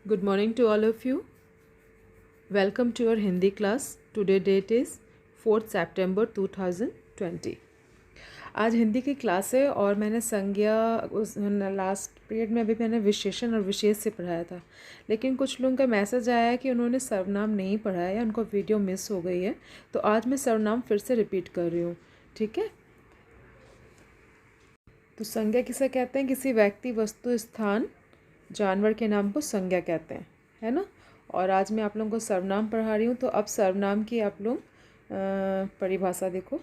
Good morning to all of you. Welcome to your Hindi class. Today date is 4th September 2020. आज हिंदी की class है और मैंने संज्ञा उस लास्ट पीरियड में अभी मैंने विशेषण और विशेष से पढ़ाया था, लेकिन कुछ लोगों का मैसेज आया है कि उन्होंने सर्वनाम नहीं पढ़ाया या उनको वीडियो मिस हो गई है, तो आज मैं सर्वनाम फिर से रिपीट कर रही हूँ। ठीक है, तो संज्ञा किसे कहते हैं? किसी व्यक्ति, वस्तु, स्थान, जानवर के नाम को संज्ञा कहते हैं, है ना। और आज मैं आप लोगों को सर्वनाम पढ़ा रही हूँ, तो अब सर्वनाम की आप लोग परिभाषा देखो।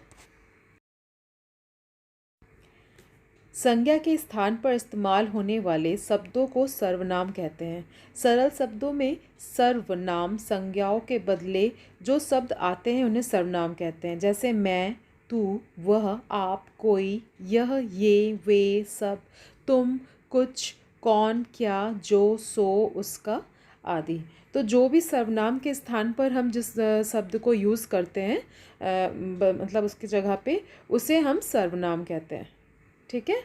संज्ञा के स्थान पर इस्तेमाल होने वाले शब्दों को सर्वनाम कहते हैं। सरल शब्दों में सर्वनाम संज्ञाओं के बदले जो शब्द आते हैं उन्हें सर्वनाम कहते हैं। जैसे मैं, तू, वह, आप, कोई, यह, ये, वे, सब, तुम, कुछ, कौन, क्या, जो, सो, उसका आदि। तो जो भी सर्वनाम के स्थान पर हम जिस शब्द को यूज़ करते हैं मतलब उसकी जगह पे, उसे हम सर्वनाम कहते हैं। ठीक है,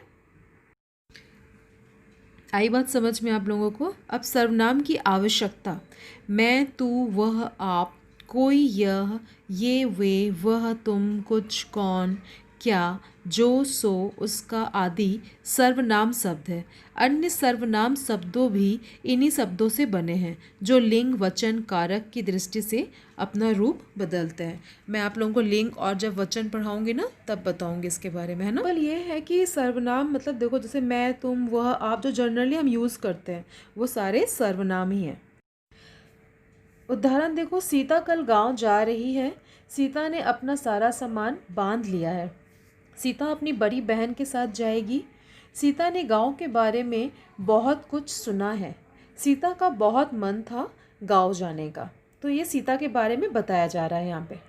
आई बात समझ में आप लोगों को। अब सर्वनाम की आवश्यकता। मैं, तू, वह, आप, कोई, यह, ये, वे, वह, तुम, कुछ, कौन, क्या, जो, सो, उसका आदि सर्वनाम शब्द है। अन्य सर्वनाम शब्दों भी इन्हीं शब्दों से बने हैं जो लिंग, वचन, कारक की दृष्टि से अपना रूप बदलते हैं। मैं आप लोगों को लिंग और जब वचन पढ़ाऊंगी ना तब बताऊंगी इसके बारे में, है ना। बल ये है कि सर्वनाम मतलब देखो, जैसे मैं, तुम, वह, आप, जो जनरली हम यूज़ करते हैं वो सारे सर्वनाम ही हैं। उदाहरण देखो, सीता कल गांव जा रही है। सीता ने अपना सारा सामान बांध लिया है। सीता अपनी बड़ी बहन के साथ जाएगी। सीता ने गांव के बारे में बहुत कुछ सुना है। सीता का बहुत मन था गांव जाने का। तो ये सीता के बारे में बताया जा रहा है यहाँ पे।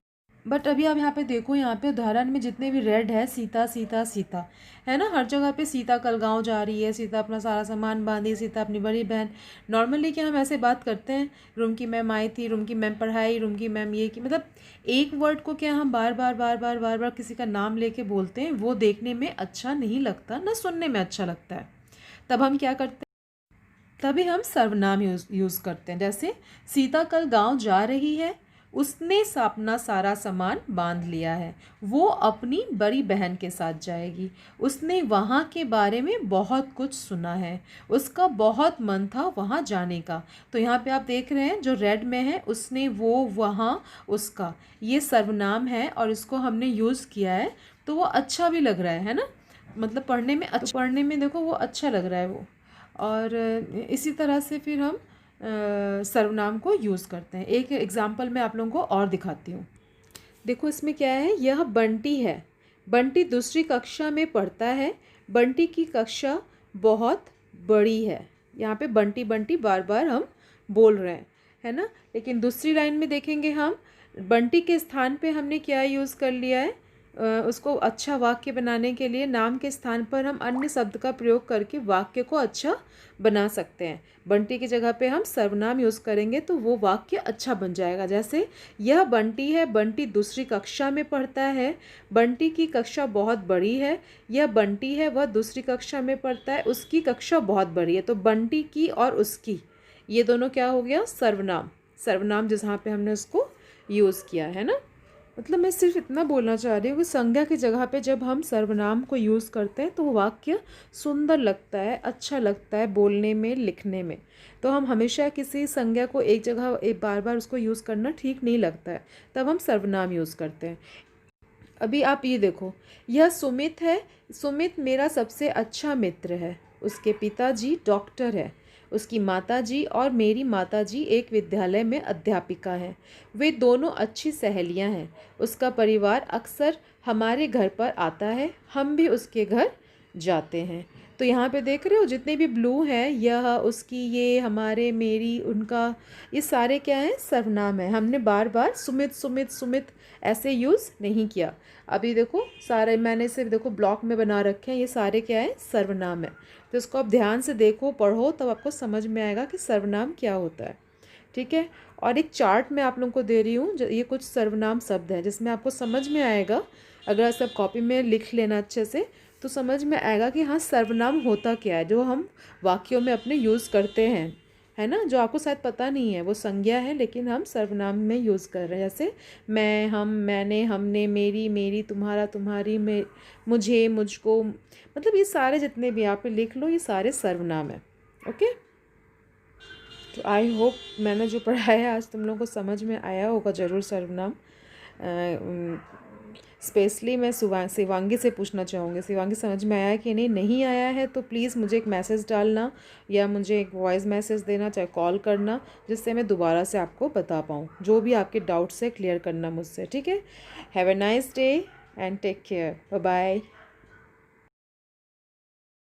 बट अभी आप यहाँ पे देखो, यहाँ पे उदाहरण में जितने भी रेड है, सीता सीता सीता, है ना। हर जगह पे सीता कल गांव जा रही है, सीता अपना सारा सामान बांधी, सीता अपनी बड़ी बहन। नॉर्मली क्या हम ऐसे बात करते हैं, रूम की मैम आई थी, रूम की मैम पढ़ाई, रूम की मैम ये की, मतलब एक वर्ड को क्या हम बार बार बार बार बार बार किसी का नाम लेके बोलते हैं, वो देखने में अच्छा नहीं लगता, ना सुनने में अच्छा लगता है। तब हम क्या करते हैं, तभी हम सर्वनाम यूज़ करते हैं। जैसे सीता कल गाँव जा रही है, उसने अपना सारा सामान बांध लिया है। वो अपनी बड़ी बहन के साथ जाएगी। उसने वहाँ के बारे में बहुत कुछ सुना है। उसका बहुत मन था वहाँ जाने का। तो यहाँ पे आप देख रहे हैं जो रेड में है, उसने, वो, वहाँ, उसका, ये सर्वनाम है और इसको हमने यूज़ किया है, तो वो अच्छा भी लग रहा है ना। मतलब पढ़ने में अच्छा, पढ़ने में देखो वो अच्छा लग रहा है वो। और इसी तरह से फिर हम सर्वनाम को यूज़ करते हैं। एक एग्जाम्पल मैं आप लोगों को और दिखाती हूँ। देखो इसमें क्या है, यह बंटी है। बंटी दूसरी कक्षा में पढ़ता है। बंटी की कक्षा बहुत बड़ी है। यहाँ पे बंटी बंटी बार बार हम बोल रहे हैं, है ना। लेकिन दूसरी लाइन में देखेंगे हम, बंटी के स्थान पे हमने क्या यूज़ कर लिया है, उसको अच्छा वाक्य बनाने के लिए नाम के स्थान पर हम अन्य शब्द का प्रयोग करके वाक्य को अच्छा बना सकते हैं। बंटी की जगह पे हम सर्वनाम यूज़ करेंगे तो वो वाक्य अच्छा बन जाएगा। जैसे यह बंटी है, बंटी दूसरी कक्षा में पढ़ता है। बंटी की कक्षा बहुत बड़ी है। यह बंटी है, वह दूसरी कक्षा में पढ़ता है, उसकी कक्षा बहुत बड़ी है। तो बंटी की और उसकी, ये दोनों क्या हो गया, सर्वनाम। सर्वनाम जहाँ पे हमने उसको यूज़ किया है ना। मतलब मैं सिर्फ इतना बोलना चाह रही हूँ कि संज्ञा की जगह पे जब हम सर्वनाम को यूज़ करते हैं तो वाक्य सुंदर लगता है, अच्छा लगता है बोलने में, लिखने में। तो हम हमेशा किसी संज्ञा को एक जगह एक बार बार उसको यूज़ करना ठीक नहीं लगता है, तब हम सर्वनाम यूज़ करते हैं। अभी आप ये देखो, यह सुमित है। सुमित मेरा सबसे अच्छा मित्र है। उसके पिताजी डॉक्टर है। उसकी माताजी और मेरी माताजी एक विद्यालय में अध्यापिका हैं। वे दोनों अच्छी सहेलियां हैं। उसका परिवार अक्सर हमारे घर पर आता है। हम भी उसके घर जाते हैं। तो यहाँ पे देख रहे हो जितने भी ब्लू हैं, यह, उसकी, ये, हमारे, मेरी, उनका, ये सारे क्या हैं, सर्वनाम है। हमने बार बार सुमित सुमित सुमित ऐसे यूज़ नहीं किया। अभी देखो सारे मैंने सिर्फ देखो ब्लॉक में बना रखे हैं, ये सारे क्या है, सर्वनाम है। तो इसको आप ध्यान से देखो, पढ़ो, तब आपको समझ में आएगा कि सर्वनाम क्या होता है। ठीक है, और एक चार्ट मैं आप लोगों को दे रही हूँ, ये कुछ सर्वनाम शब्द हैं जिसमें आपको समझ में आएगा। अगर सब कॉपी में लिख लेना अच्छे से तो समझ में आएगा कि हाँ सर्वनाम होता क्या है, जो हम वाक्यों में अपने यूज़ करते हैं। है ना, जो आपको शायद पता नहीं है, वो संज्ञा है लेकिन हम सर्वनाम में यूज़ कर रहे हैं। जैसे मैं, हम, मैंने, हमने, मेरी, मेरी, तुम्हारा, तुम्हारी, मैं, मुझे, मुझको, मतलब ये सारे जितने भी आप लिख लो, ये सारे सर्वनाम है। ओके, तो आई होप मैंने जो पढ़ाया आज तुम लोगों को समझ में आया होगा ज़रूर सर्वनाम। स्पेशली मैं शिवांगी से पूछना चाहूँगी, शिवांगी समझ में आया कि नहीं, नहीं आया है तो प्लीज़ मुझे एक मैसेज डालना या मुझे एक वॉइस मैसेज देना, चाहे कॉल करना, जिससे मैं दोबारा से आपको बता पाऊँ। जो भी आपके डाउट्स है क्लियर करना मुझसे, ठीक है। Have a nice day and take care, bye bye.